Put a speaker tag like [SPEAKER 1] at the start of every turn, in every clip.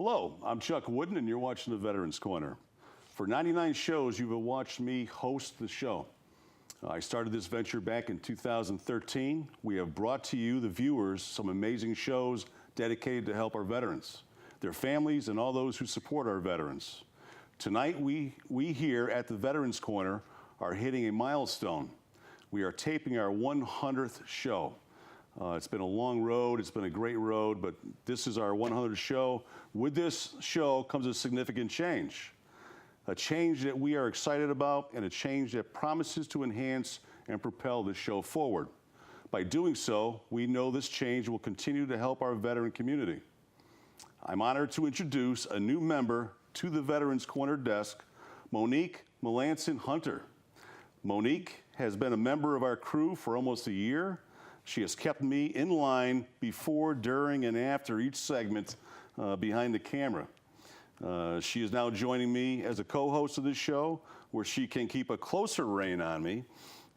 [SPEAKER 1] Hello, I'm Chuck Wooden, and you're watching the Veterans Corner. For 99 shows, you've watched me host the show. I started this venture back in 2013. We have brought to you, the viewers, some amazing shows dedicated to help our veterans, their families, and all those who support our veterans. Tonight, we here at the Veterans Corner are hitting a milestone. We are taping our 100th show. It's been a long road, it's been a great road, but this is our 100th show. With this show comes a significant change. A change that we are excited about, and a change that promises to enhance and propel this show forward. By doing so, we know this change will continue to help our veteran community. I'm honored to introduce a new member to the Veterans Corner desk, Monique Melanson Hunter. Monique has been a member of our crew for almost a year. She has kept me in line before, during, and after each segment behind the camera. She is now joining me as a co-host of this show, where she can keep a closer rein on me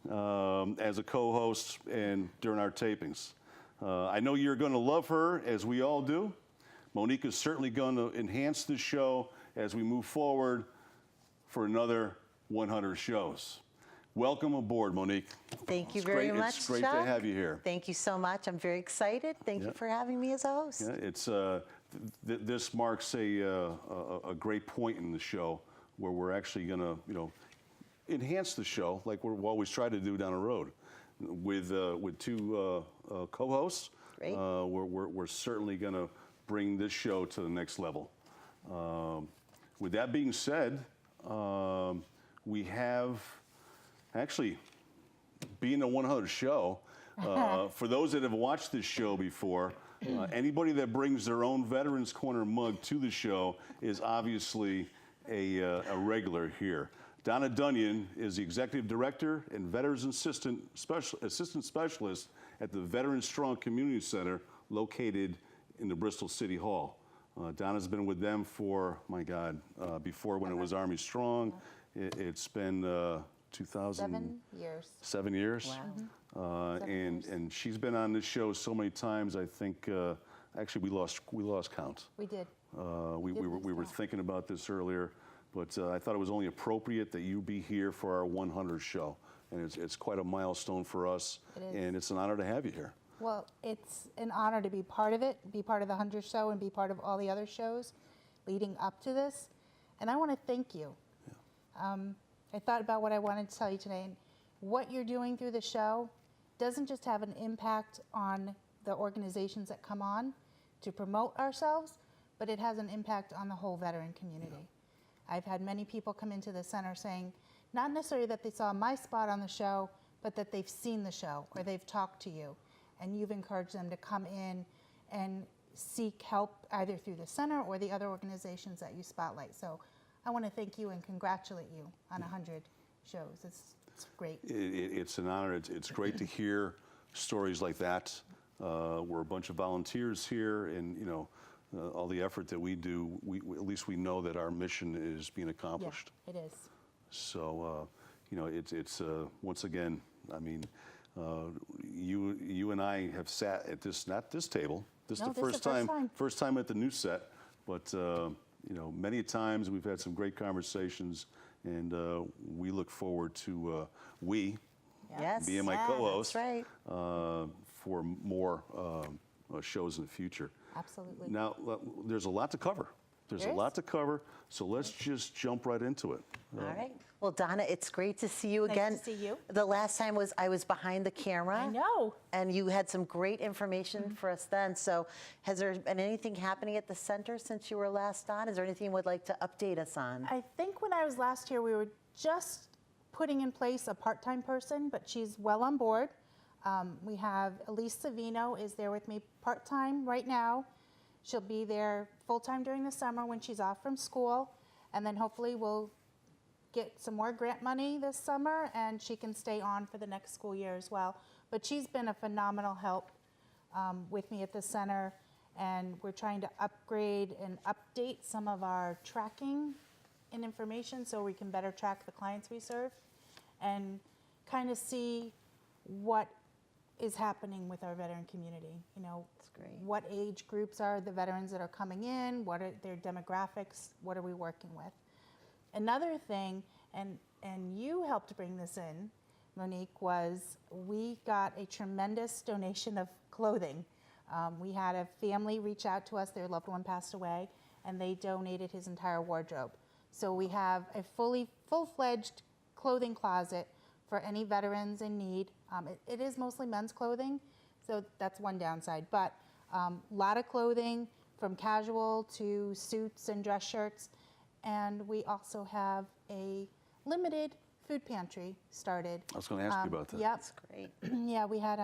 [SPEAKER 1] as a co-host and during our tapings. I know you're going to love her, as we all do. Monique is certainly going to enhance this show as we move forward for another 100 shows. Welcome aboard, Monique.
[SPEAKER 2] Thank you very much,
[SPEAKER 1] It's great
[SPEAKER 2] Chuck.
[SPEAKER 1] to have you here.
[SPEAKER 2] Thank you so much. I'm very excited. Thank you for having me as a host.
[SPEAKER 1] Yeah, it's this marks a great point in the show where we're actually going to, enhance the show like we've always tried to do down the road with two co-hosts.
[SPEAKER 2] Great.
[SPEAKER 1] We're certainly going to bring this show to the next level. With that being said, we have. Actually, being a 100 show, for those that have watched this show before, anybody that brings their own Veterans Corner mug to the show is obviously a regular here. Donna Dognin is the Executive Director and Veterans Assistant Specialist at the Veterans Strong Community Center located in the Bristol City Hall. Donna's been with them for, my God, before when it was Army Strong. It's been
[SPEAKER 3] 7 years.
[SPEAKER 1] 7 years.
[SPEAKER 2] Wow.
[SPEAKER 1] And she's been on this show so many times. I think actually we lost count.
[SPEAKER 3] We did.
[SPEAKER 1] We were thinking about this earlier, but I thought it was only appropriate that you be here for our 100 show, and it's quite a milestone for us.
[SPEAKER 3] It is.
[SPEAKER 1] And it's an honor to have you here.
[SPEAKER 3] Well, it's an honor to be part of it, be part of the 100 show, and be part of all the other shows leading up to this. And I want to thank you. Yeah. I thought about what I wanted to tell you today, and what you're doing through the show doesn't just have an impact on the organizations that come on to promote ourselves, but it has an impact on the whole veteran community. Yeah. I've had many people come into the center saying, not necessarily that they saw my spot on the show, but that they've seen the show or they've talked to you, and you've encouraged them to come in and seek help either through the center or the other organizations that you spotlight. So I want to thank you and congratulate you on 100 shows. It's great.
[SPEAKER 1] It's an honor. It's great to hear stories like that. We're a bunch of volunteers here, and all the effort that we do, at least we know that our mission is being accomplished.
[SPEAKER 3] Yeah, it is.
[SPEAKER 1] So, it's once again, I mean, you and I have sat at not this table. This is the first time at the new set, but many times we've had some great conversations, and we look forward to being my co-host,
[SPEAKER 2] that's right.
[SPEAKER 1] for more shows in the future.
[SPEAKER 3] Absolutely.
[SPEAKER 1] Now, there's a lot to cover. There's a lot to cover, so let's just jump right into it.
[SPEAKER 2] All right. Well, Donna, it's great to see you again.
[SPEAKER 3] Nice to see you.
[SPEAKER 2] The last time I was behind the camera.
[SPEAKER 3] I know.
[SPEAKER 2] And you had some great information for us then. So has there been anything happening at the center since you were last on? Is there anything you would like to update us on?
[SPEAKER 3] I think when I was last here, we were just putting in place a part-time person, but she's well on board. We have Elise Savino is there with me part-time right now. She'll be there full-time during the summer when she's off from school, and then hopefully we'll get some more grant money this summer, and she can stay on for the next school year as well. But she's been a phenomenal help with me at the center, and we're trying to upgrade and update some of our tracking and information so we can better track the clients we serve and kind of see what is happening with our veteran community. You know,
[SPEAKER 2] That's great.
[SPEAKER 3] what age groups are the veterans that are coming in, what are their demographics, what are we working with. Another thing, and you helped bring this in, Monique, was we got a tremendous donation of clothing. We had a family reach out to us, their loved one passed away, and they donated his entire wardrobe. So we have a full-fledged clothing closet for any veterans in need. It is mostly men's clothing, so that's one downside, but a lot of clothing from casual to suits and dress shirts. And we also have a limited food pantry started.
[SPEAKER 1] I was going to ask you about that.
[SPEAKER 3] Yep.
[SPEAKER 2] That's great.
[SPEAKER 3] Yeah, we had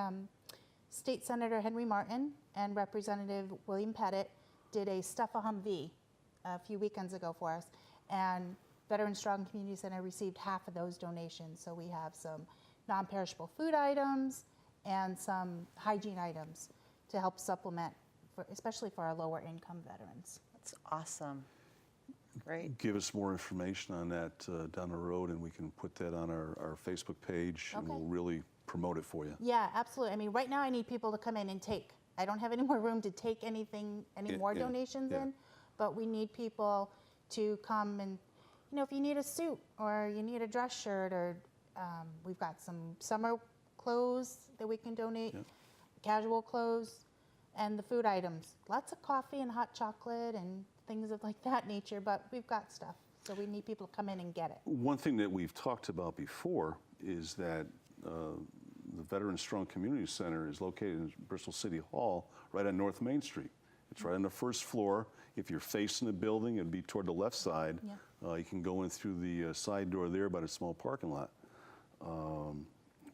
[SPEAKER 3] State Senator Henry Martin and Representative William Pettit did a Stuff a Humvee a few weekends ago for us. And Veteran Strong Community Center received half of those donations. So we have some non-perishable food items and some hygiene items to help supplement, especially for our lower income veterans.
[SPEAKER 2] That's awesome. Great.
[SPEAKER 1] Give us more information on that down the road, and we can put that on our Facebook page, and
[SPEAKER 3] Okay.
[SPEAKER 1] we'll really promote it for you.
[SPEAKER 3] Yeah, absolutely. I mean, right now I need people to come in and take. I don't have any more room to take any more
[SPEAKER 1] Yeah,
[SPEAKER 3] donations
[SPEAKER 1] yeah.
[SPEAKER 3] in, but we need people to come and, you know, if you need a suit or you need a dress shirt, or we've got some summer clothes that we can donate,
[SPEAKER 1] Yeah.
[SPEAKER 3] casual clothes, and the food items. Lots of coffee and hot chocolate and things of like that nature, but we've got stuff. So we need people to come in and get it.
[SPEAKER 1] One thing that we've talked about before is that the Veteran Strong Community Center is located in Bristol City Hall, right on North Main Street. It's right on the first floor. If you're facing the building, it'd be toward the left side.
[SPEAKER 3] Yeah.
[SPEAKER 1] You can go in through the side door there by the small parking lot.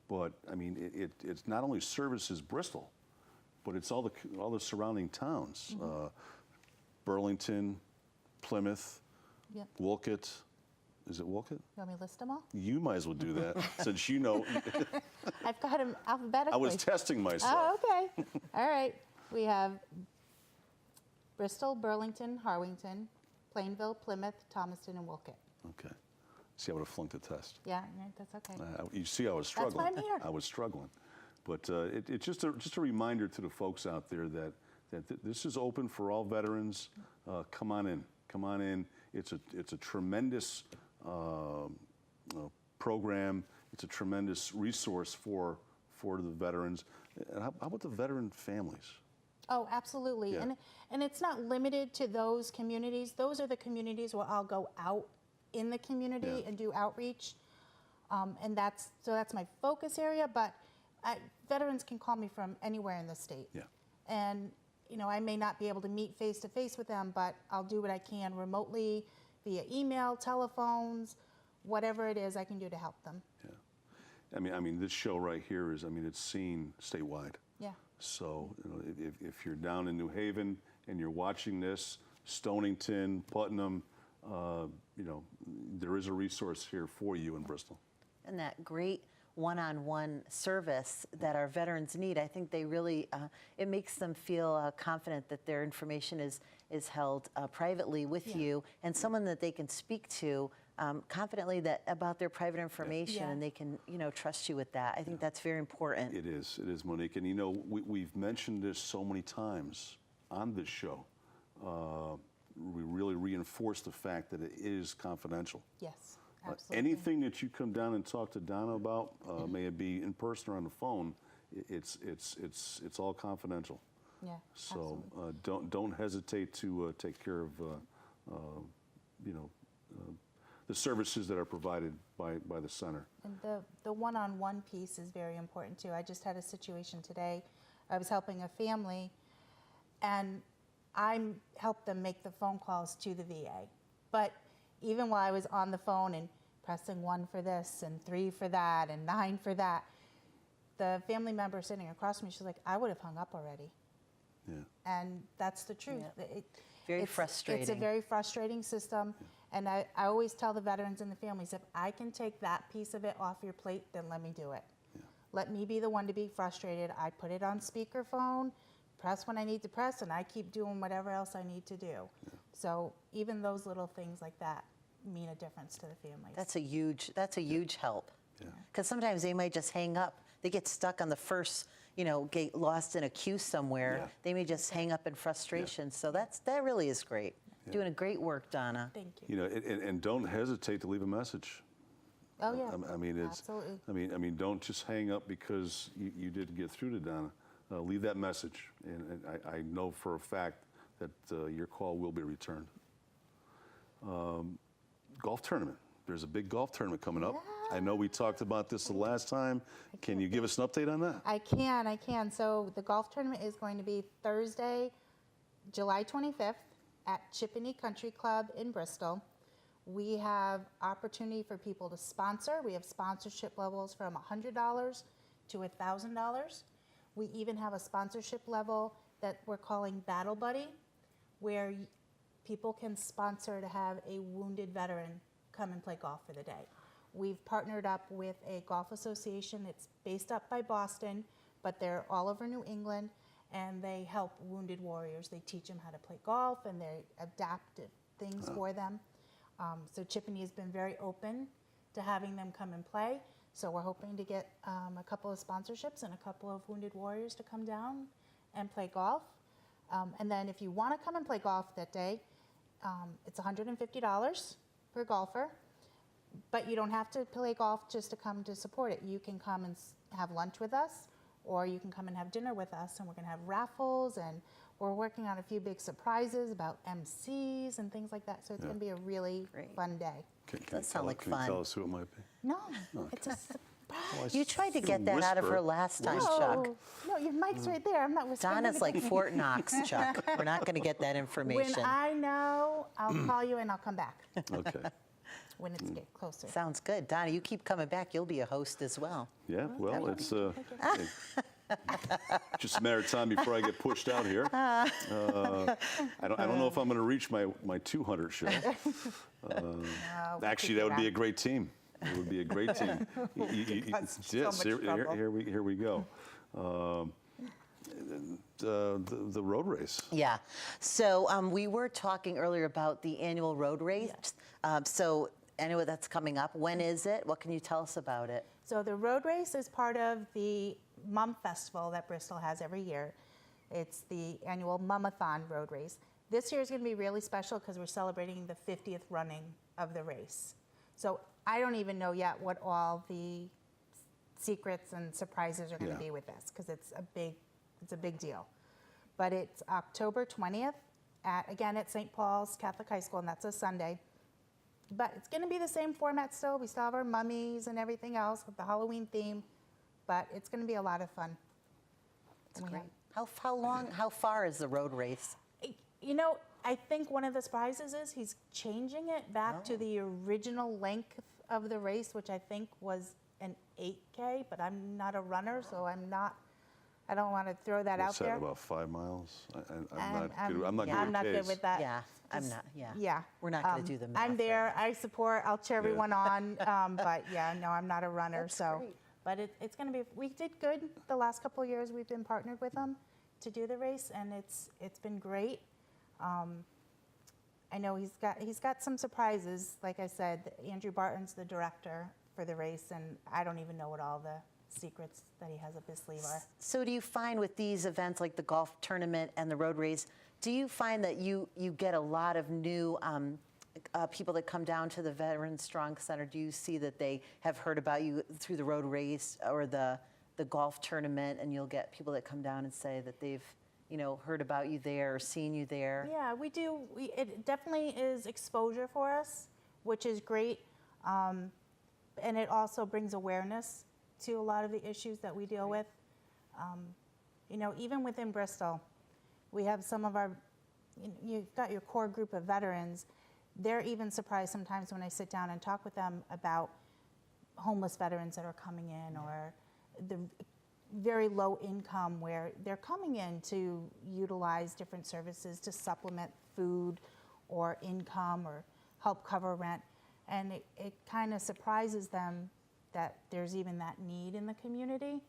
[SPEAKER 1] But I mean, it's not only services Bristol, but it's all the surrounding towns. Burlington, Plymouth,
[SPEAKER 3] Yep.
[SPEAKER 1] Wolcott. Is it Wolcott?
[SPEAKER 3] You want me to list them all?
[SPEAKER 1] You might as well do that since you know.
[SPEAKER 3] I've got them alphabetically.
[SPEAKER 1] I was testing myself.
[SPEAKER 3] Oh, okay. All right. We have Bristol, Burlington, Harwington, Plainville, Plymouth, Thomaston, and Wolcott.
[SPEAKER 1] Okay. See, I would have flunked the test.
[SPEAKER 3] Yeah, no, that's okay.
[SPEAKER 1] You see, I was
[SPEAKER 3] That's why
[SPEAKER 1] struggling.
[SPEAKER 3] I'm here.
[SPEAKER 1] I was struggling. But it's just a reminder to the folks out there that this is open for all veterans. Come on in. Come on in. It's a tremendous program. It's a tremendous resource for the veterans. And how about the veteran families?
[SPEAKER 3] Oh, absolutely.
[SPEAKER 1] Yeah.
[SPEAKER 3] And it's not limited to those communities. Those are the communities where I'll go out in the community
[SPEAKER 1] Yeah.
[SPEAKER 3] and do outreach. And that's my focus area, but veterans can call me from anywhere in the state.
[SPEAKER 1] Yeah.
[SPEAKER 3] And, you know, I may not be able to meet face to face with them, but I'll do what I can remotely via email, telephones, whatever it is I can do to help them.
[SPEAKER 1] Yeah. I mean, this show right here is, it's seen statewide.
[SPEAKER 3] Yeah.
[SPEAKER 1] So, you know, if you're down in New Haven and you're watching this, Stonington, Putnam, you know, there is a resource here for you in Bristol.
[SPEAKER 2] And that great one-on-one service that our veterans need, I think they really, it makes them feel confident that their information is held privately with you, and someone that they can speak to confidently about their private information,
[SPEAKER 3] Yeah.
[SPEAKER 2] and they can, you know, trust you with that. I think that's very important.
[SPEAKER 1] It is, Monique. And you know, we've mentioned this so many times on this show. We really reinforce the fact that it is confidential.
[SPEAKER 3] Yes, absolutely.
[SPEAKER 1] Anything that you come down and talk to Donna about, may it be in person or on the phone, it's all confidential.
[SPEAKER 3] Yeah,
[SPEAKER 1] So
[SPEAKER 3] absolutely.
[SPEAKER 1] don't hesitate to take care of you know, the services that are provided by the center.
[SPEAKER 3] And the one-on-one piece is very important too. I just had a situation today. I was helping a family, and I helped them make the phone calls to the VA. But even while I was on the phone and pressing 1 for this and 3 for that and 9 for that, the family member sitting across from me, she's like, I would have hung up already.
[SPEAKER 1] Yeah.
[SPEAKER 3] And that's the truth.
[SPEAKER 2] Yeah.
[SPEAKER 3] It-
[SPEAKER 2] Very
[SPEAKER 3] It's a
[SPEAKER 2] frustrating.
[SPEAKER 3] very frustrating system. And I always tell the veterans and the families, if I can take that piece of it off your plate, then let me do it. Let me be the one to be frustrated. I put it on speakerphone, press when I need to press, and I keep doing whatever else I need to do. So even those little things like that mean a difference to the families.
[SPEAKER 2] That's a huge help. Because sometimes they might just hang up. They get stuck on the first, get lost in a queue somewhere.
[SPEAKER 1] Yeah.
[SPEAKER 2] They may just hang up in frustration. So that really is great. Doing a great work, Donna.
[SPEAKER 3] Thank you.
[SPEAKER 1] And don't hesitate to leave a message.
[SPEAKER 3] Oh, yeah.
[SPEAKER 1] I mean, it's.
[SPEAKER 3] Absolutely.
[SPEAKER 1] I mean, don't just hang up because you didn't get through to Donna. Leave that message, and I know for a fact that your call will be returned. Golf tournament. There's a big golf tournament coming up. I know we talked about this the last time. Can you give us an update on that?
[SPEAKER 3] I can. So the golf tournament is going to be Thursday, July 25th at Chippeney Country Club in Bristol. We have opportunity for people to sponsor. We have sponsorship levels from $100 to $1,000. We even have a sponsorship level that we're calling Battle Buddy, where people can sponsor to have a wounded veteran come and play golf for the day. We've partnered up with a golf association. It's based up by Boston, but they're all over New England, and they help wounded warriors. They teach them how to play golf, and they adapt things for them. So Chippeney has been very open to having them come and play. So we're hoping to get a couple of sponsorships and a couple of wounded warriors to come down and play golf. And then if you want to come and play golf that day, it's $150 per golfer. But you don't have to play golf just to come to support it. You can come and have lunch with us, or you can come and have dinner with us, and we're going to have raffles, and we're working on a few big surprises about MCs and things like that. So it's going to be a really fun day.
[SPEAKER 2] That sounds like
[SPEAKER 1] Can
[SPEAKER 2] fun.
[SPEAKER 1] you tell us who it might be?
[SPEAKER 3] No, it's a surprise.
[SPEAKER 2] You tried to get that out of her last time, Chuck.
[SPEAKER 3] No, your mic's right there. I'm not whispering.
[SPEAKER 2] Donna's like Fort Knox, Chuck. We're not going to get that information.
[SPEAKER 3] When I know, I'll call you and I'll come back
[SPEAKER 1] Okay.
[SPEAKER 3] when it's get closer.
[SPEAKER 2] Sounds good. Donna, you keep coming back. You'll be a host as well.
[SPEAKER 1] Yeah, well, it's just a matter of time before I get pushed out here. I don't know if I'm going to reach my 200 show. Actually, that would be a great team. It would be a great team. Yes, here we go. The road race.
[SPEAKER 2] Yeah. So we were talking earlier about the annual road race. So anyway, that's coming up. When is it? What can you tell us about it?
[SPEAKER 3] So the road race is part of the Mum Festival that Bristol has every year. It's the annual Mumathon road race. This year is going to be really special because we're celebrating the 50th running of the race. So I don't even know yet what all the secrets and surprises are going to be with this, because it's a big deal. But it's October 20th at St. Paul's Catholic High School, and that's a Sunday. But it's going to be the same format still. We still have our mummies and everything else with the Halloween theme, but it's going to be a lot of fun.
[SPEAKER 2] That's great. How far is the road race?
[SPEAKER 3] I think one of the surprises is he's changing it back to the original length of the race, which I think was an 8K, but I'm not a runner, so I don't want to throw that out there.
[SPEAKER 1] About 5 miles. I'm not
[SPEAKER 3] good with that.
[SPEAKER 2] Yeah, I'm not. Yeah.
[SPEAKER 3] Yeah.
[SPEAKER 2] We're not going to do the math.
[SPEAKER 3] I'm there. I support. I'll cheer everyone on. But yeah, no, I'm not a runner.
[SPEAKER 2] That's great.
[SPEAKER 3] But it's going to be. We did good the last couple of years. We've been partnered with them to do the race, and it's been great. I know he's got some surprises. Like I said, Andrew Barton's the director for the race, and I don't even know what all the secrets that he has up his sleeve are.
[SPEAKER 2] So do you find with these events like the golf tournament and the road race, do you find that you get a lot of new people that come down to the Veterans Strong Center? Do you see that they have heard about you through the road race or the golf tournament, and you'll get people that come down and say that they've heard about you there or seen you there?
[SPEAKER 3] Yeah, we do. It definitely is exposure for us, which is great. And it also brings awareness to a lot of the issues that we deal with. Even within Bristol, we have some of our, you've got your core group of veterans. They're even surprised sometimes when I sit down and talk with them about homeless veterans that are coming in, or the very low income where they're coming in to utilize different services to supplement food or income or help cover rent. And it kind of surprises them that there's even that need in the community.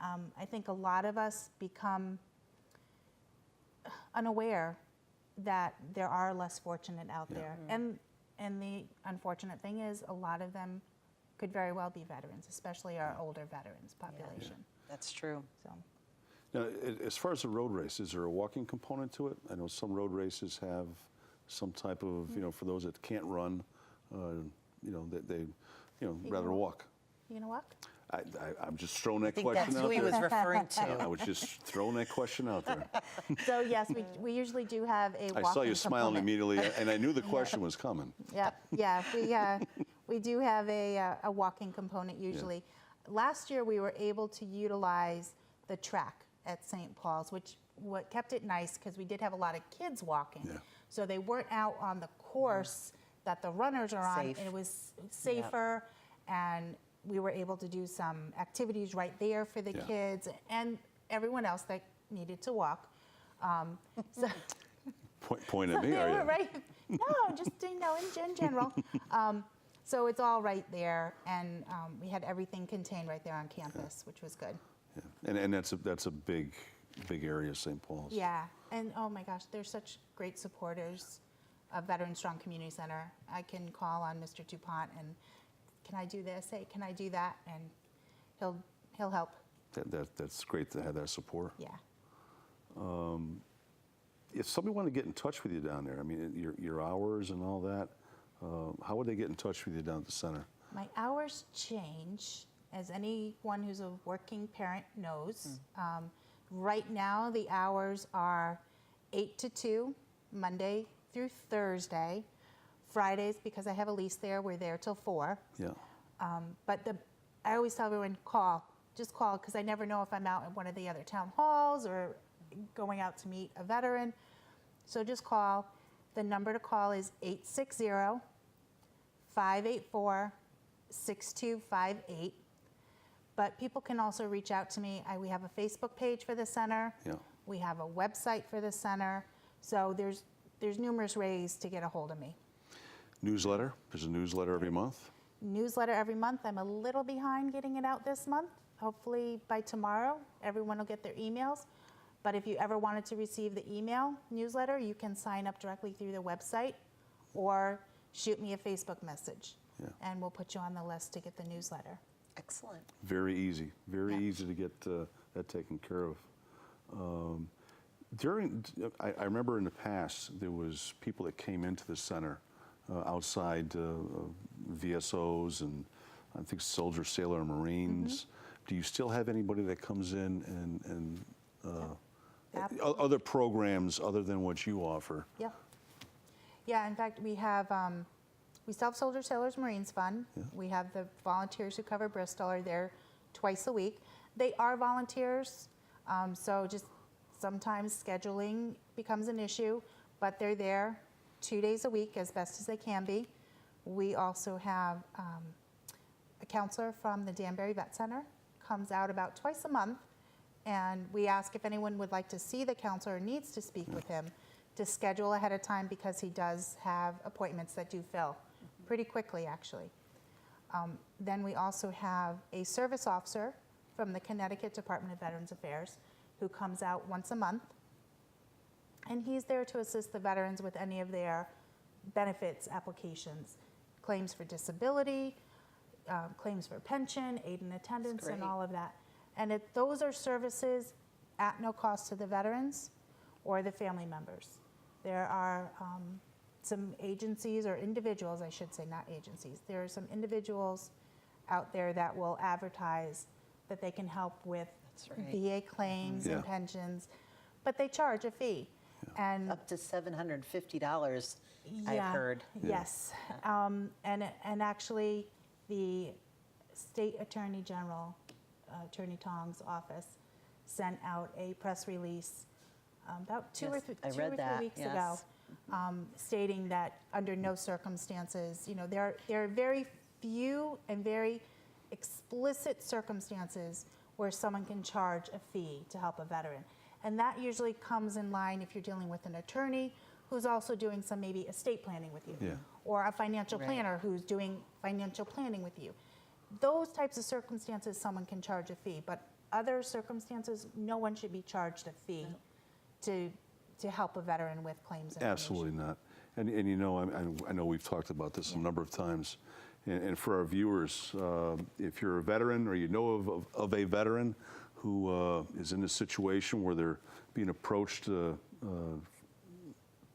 [SPEAKER 3] I think a lot of us become unaware that there are less fortunate out there. And the unfortunate thing is a lot of them could very well be veterans, especially our older veterans population.
[SPEAKER 2] That's true.
[SPEAKER 3] So
[SPEAKER 1] Now, as far as the road race, is there a walking component to it? I know some road races have some type of, for those that can't run, they rather walk.
[SPEAKER 3] you gonna walk?
[SPEAKER 1] I'm just throwing that
[SPEAKER 2] I think
[SPEAKER 1] question
[SPEAKER 2] that's
[SPEAKER 1] out
[SPEAKER 2] who he
[SPEAKER 1] there.
[SPEAKER 2] was referring to.
[SPEAKER 1] I was just throwing that question out there.
[SPEAKER 3] So yes, we usually do have a walking
[SPEAKER 1] I saw you smiling
[SPEAKER 3] component.
[SPEAKER 1] immediately, and I knew the question was coming.
[SPEAKER 3] Yeah, we do have a walking component usually. Last year we were able to utilize the track at St. Paul's, what kept it nice because we did have a lot of kids walking.
[SPEAKER 1] Yeah.
[SPEAKER 3] So they weren't out on the course that the runners are on.
[SPEAKER 2] Safe.
[SPEAKER 3] And it was safer, and we were able to do some activities right there for the kids and everyone else that needed to walk. So
[SPEAKER 1] Point at me,
[SPEAKER 3] they
[SPEAKER 1] are
[SPEAKER 3] were
[SPEAKER 1] you?
[SPEAKER 3] right. No, just in general. So it's all right there, and we had everything contained right there on campus, which was good.
[SPEAKER 1] Yeah. And that's a big area, St. Paul's.
[SPEAKER 3] Yeah, and oh my gosh, they're such great supporters of Veteran Strong Community Center. I can call on Mr. DuPont and can I do this? Hey, can I do that? And he'll help.
[SPEAKER 1] That's great to have that support.
[SPEAKER 3] Yeah.
[SPEAKER 1] If somebody wanted to get in touch with you down there, I mean, your hours and all that, how would they get in touch with you down at the center?
[SPEAKER 3] My hours change, as anyone who's a working parent knows. Right now, the hours are 8 to 2, Monday through Thursday. Fridays, because I have a lease there, we're there till 4.
[SPEAKER 1] Yeah.
[SPEAKER 3] But I always tell everyone, just call, because I never know if I'm out at one of the other town halls or going out to meet a veteran. So just call. The number to call is 860-584-6258. But people can also reach out to me. We have a Facebook page for the center.
[SPEAKER 1] Yeah.
[SPEAKER 3] We have a website for the center. So there's numerous ways to get a hold of me.
[SPEAKER 1] Newsletter? There's a newsletter every month?
[SPEAKER 3] Newsletter every month. I'm a little behind getting it out this month. Hopefully by tomorrow, everyone will get their emails. But if you ever wanted to receive the email newsletter, you can sign up directly through the website or shoot me a Facebook message.
[SPEAKER 1] Yeah.
[SPEAKER 3] And we'll put you on the list to get the newsletter.
[SPEAKER 2] Excellent.
[SPEAKER 1] Very easy to get that taken care of. I remember in the past, there was people that came into the center outside VSOs and I think soldier, sailor, and Marines. Do you still have anybody that comes in and other programs other than what you offer?
[SPEAKER 3] Yeah. Yeah, in fact, we have, we still have Soldier, Sailors, Marines Fund.
[SPEAKER 1] Yeah.
[SPEAKER 3] We have the volunteers who cover Bristol are there twice a week. They are volunteers, so just sometimes scheduling becomes an issue, but they're there 2 days a week as best as they can be. We also have a counselor from the Danbury Vet Center, comes out about twice a month, and we ask if anyone would like to see the counselor or needs to speak with him to schedule ahead of time because he does have appointments that do fill pretty quickly, actually. Then we also have a service officer from the Connecticut Department of Veterans Affairs who comes out once a month, and he's there to assist the veterans with any of their benefits applications, claims for disability, claims for pension, aid and attendance, and all of that. And those are services at no cost to the veterans or the family members. There are some agencies or individuals, I should say, not agencies. There are some individuals out there that will advertise that they can help with VA claims and pensions, but they charge a fee. And
[SPEAKER 2] Up to $750, I've heard.
[SPEAKER 3] Yes. And actually, the State Attorney General, Attorney Tong's office, sent out a press release about two or three weeks ago, stating that under no circumstances, there are very few and very explicit circumstances where someone can charge a fee to help a veteran. And that usually comes in line if you're dealing with an attorney who's also doing some maybe estate planning with you,
[SPEAKER 1] Yeah.
[SPEAKER 3] or a financial
[SPEAKER 2] Right.
[SPEAKER 3] planner who's doing financial planning with you. Those types of circumstances, someone can charge a fee, but other circumstances, no one should be charged a fee to help a veteran with claims information.
[SPEAKER 1] Absolutely not. And you know, I know we've talked about this a number of times. And for our viewers, if you're a veteran or you know of a veteran who is in a situation where they're being approached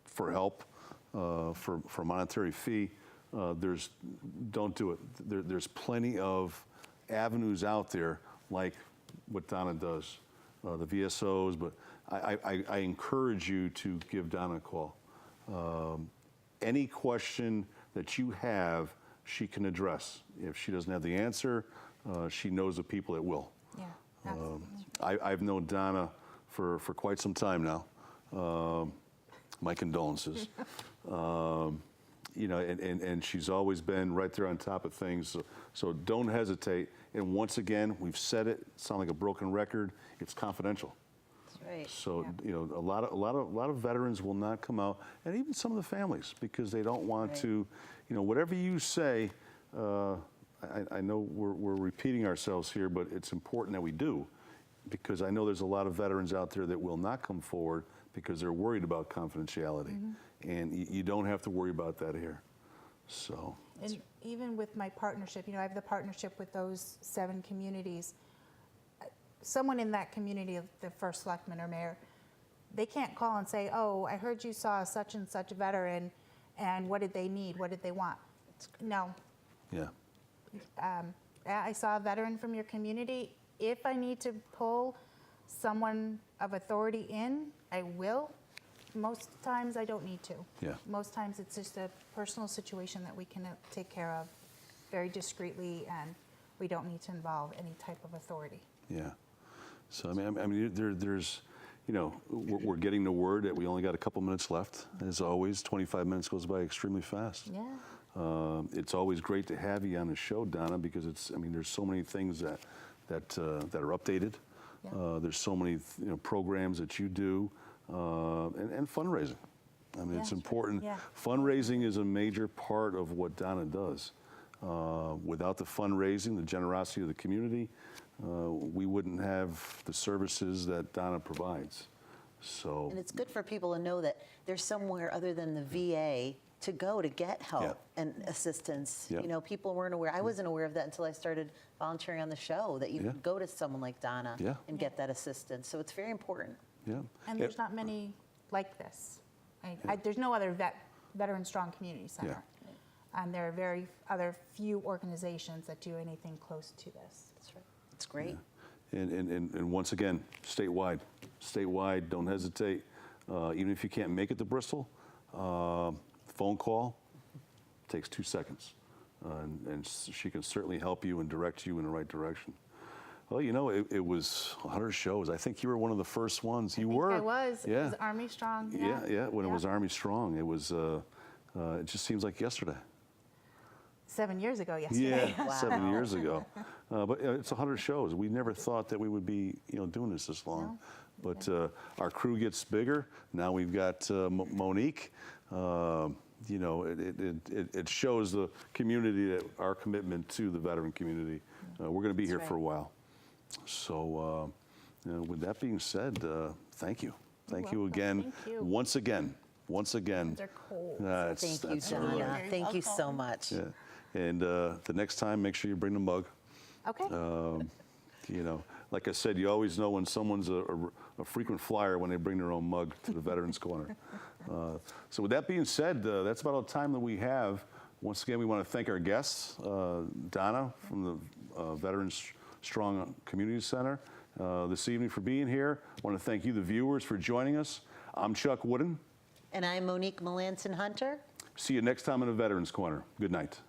[SPEAKER 1] for help, for a monetary fee, don't do it. There's plenty of avenues out there like what Donna does, the VSOs, but I encourage you to give Donna a call. Any question that you have, she can address. If she doesn't have the answer, she knows the people that will.
[SPEAKER 3] Yeah, absolutely.
[SPEAKER 1] I've known Donna for quite some time now. My condolences. You know, and she's always been right there on top of things. So don't hesitate. And once again, we've said it. Sound like a broken record. It's confidential.
[SPEAKER 2] That's right.
[SPEAKER 1] So you know, a lot of veterans will not come out, and even some of the families, because they don't want
[SPEAKER 2] Right.
[SPEAKER 1] to. You know, whatever you say. I know we're repeating ourselves here, but it's important that we do, because I know there's a lot of veterans out there that will not come forward because they're worried about confidentiality, and you don't have to worry about that here. So.
[SPEAKER 3] And even with my partnership, you know, I have the partnership with those 7 communities. Someone in that community, the first selectman or mayor, they can't call and say, oh, I heard you saw such and such veteran, and what did they need? What did they want? No.
[SPEAKER 1] Yeah.
[SPEAKER 3] I saw a veteran from your community. If I need to pull someone of authority in, I will. Most times I don't need to.
[SPEAKER 1] Yeah.
[SPEAKER 3] Most times it's just a personal situation that we can take care of very discreetly, and we don't need to involve any type of authority.
[SPEAKER 1] Yeah. So I mean, there's, you know, we're getting the word that we only got a couple minutes left. As always, 25 minutes goes by extremely fast.
[SPEAKER 3] Yeah.
[SPEAKER 1] It's always great to have you on the show, Donna, because I mean, there's so many things that are updated.
[SPEAKER 3] Yeah.
[SPEAKER 1] There's so many programs that you do, and fundraising. I mean,
[SPEAKER 3] Yeah,
[SPEAKER 1] it's
[SPEAKER 3] sure.
[SPEAKER 1] important.
[SPEAKER 3] Yeah.
[SPEAKER 1] Fundraising is a major part of what Donna does. Without the fundraising, the generosity of the community, we wouldn't have the services that Donna provides. So.
[SPEAKER 2] And it's good for people to know that there's somewhere other than the VA to go to get help
[SPEAKER 1] Yeah.
[SPEAKER 2] and assistance.
[SPEAKER 1] Yeah.
[SPEAKER 2] You know, people weren't aware. I wasn't aware of that until I started volunteering on the show, that you
[SPEAKER 1] Yeah.
[SPEAKER 2] could go to someone like Donna
[SPEAKER 1] Yeah.
[SPEAKER 2] and get that assistance. So it's very important.
[SPEAKER 1] Yeah.
[SPEAKER 3] And there's not many like this. There's no other veteran strong community center. And there are very other few organizations that do anything close to this.
[SPEAKER 2] That's right. It's great.
[SPEAKER 1] And once again, statewide, don't hesitate. Even if you can't make it to Bristol, phone call takes 2 seconds, and she can certainly help you and direct you in the right direction. Well, you know, it was 100 shows. I think you were one of the first ones. You were.
[SPEAKER 3] I was.
[SPEAKER 1] Yeah.
[SPEAKER 3] It was Army Strong.
[SPEAKER 1] Yeah. When it
[SPEAKER 3] Yeah.
[SPEAKER 1] was Army Strong, it was. It just seems like yesterday.
[SPEAKER 3] 7 years ago yesterday.
[SPEAKER 1] Yeah,
[SPEAKER 2] Wow.
[SPEAKER 1] 7 years ago. But it's 100 shows. We never thought that we would be, doing this long.
[SPEAKER 3] No.
[SPEAKER 1] But our crew gets bigger. Now we've got Monique. It shows the community that our commitment to the veteran community. We're going to be here
[SPEAKER 2] That's
[SPEAKER 1] for a
[SPEAKER 2] right.
[SPEAKER 1] while. So, with that being said, thank you. Thank you
[SPEAKER 3] welcome.
[SPEAKER 1] again.
[SPEAKER 3] Thank you.
[SPEAKER 1] Once again.
[SPEAKER 3] They're cold.
[SPEAKER 2] Thank you,
[SPEAKER 1] that's all
[SPEAKER 2] Donna.
[SPEAKER 1] right.
[SPEAKER 2] Thank you so much.
[SPEAKER 1] Yeah. And the next time, make sure you bring the mug.
[SPEAKER 3] Okay.
[SPEAKER 1] Like I said, you always know when someone's a frequent flyer when they bring their own mug to the Veterans Corner. So with that being said, that's about all the time that we have. Once again, we want to thank our guests, Donna from the Veterans Strong Community Center, this evening for being here. I want to thank you, the viewers, for joining us. I'm Chuck Wooden.
[SPEAKER 2] And I'm Monique Melanson Hunter.
[SPEAKER 1] See you next time in the Veterans Corner. Good night.